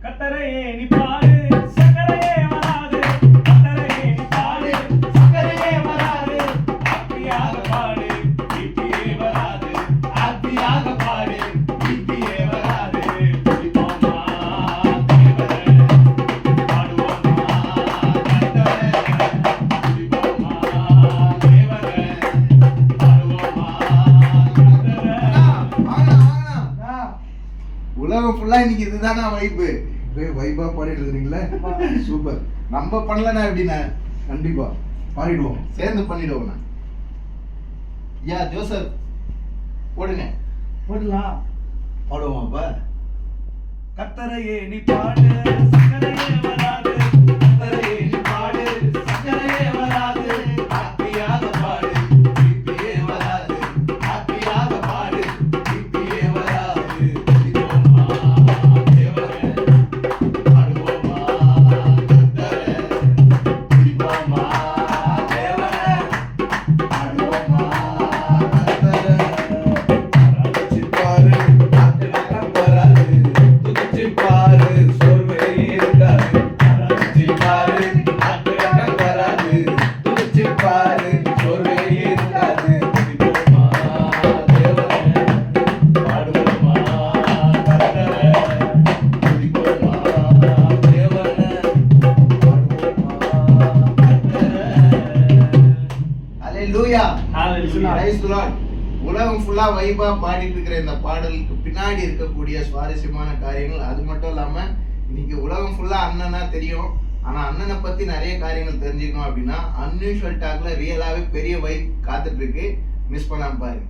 கத்தரையே நீ பாடு சக்கரையே வராது கத்தரையே நீ பாடு சக்கரையே வராது ஆத்தியாக பாடு பிபியே வராது ஆத்தியாக பாடு பிபியே வராது துதிப்போமா தேவரே பாடுவோமா கத்தரே துதிப்போமா தேவரே பாடுவோமா கத்தரே. உலகம் ஃபுல்லா இன்னைக்கு இதுதானா வைப்பு வைப்பா பாடிட்டு இருக்கிறீங்களே சூப்பர். நம்ம பண்ணலனா எப்படின்னா கண்டிப்பா பாடிடுவோம், சேர்ந்து பண்ணிடுவோம். யா ஜோசப் போடுங்க, போடலாம். பாடுவோம். அப்ப கத்தரையே நீ பாடு சக்கரையே வராது கத்தரையே நீ பாடு சக்கரையே வராது ஆத்தியாக பாடு பிபியே வராது ஆத்தியாக பாடு பிபியே வராது துதிப்போமா தேவரே பாடுவோமா கத்தரே துதிப்போமா தேவரே பாடுவோமா கத்தரே. ரசிப்பாரு ஆத்திரம் வராது துதிச்சிப்பாரு சோர்வே இருக்காது ரசிச்சிப்பாரு ஆத்திரம் வராது துதிச்சிப்பாரு சோர்வே இருக்காது துதிப்போமா தேவரே பாடுவோமா கத்தரே துதிப்போமா தேவரே பாடுவோமா கத்தரே. அல்லேலூயா. Hallelujah. Praise the Lord. உலகம் ஃபுல்லா வைபா பாடிட்டு இருக்கிற இந்த பாடலுக்கு பின்னாடி இருக்கக்கூடிய சுவாரஸ்யமான காரியங்கள் அது மட்டும் இல்லாம இன்னைக்கு உலகம் ஃபுல்லா அண்ணனா தெரியும். ஆனா அண்ணனை பத்தி நிறைய காரியங்கள் தெரிஞ்சுக்கணும் அப்படின்னா அன்யூஷுவல் டாக்ல ரியலாவே பெரிய வைப் காத்துட்டு இருக்கு. மிஸ் பண்ணாம பாருங்க.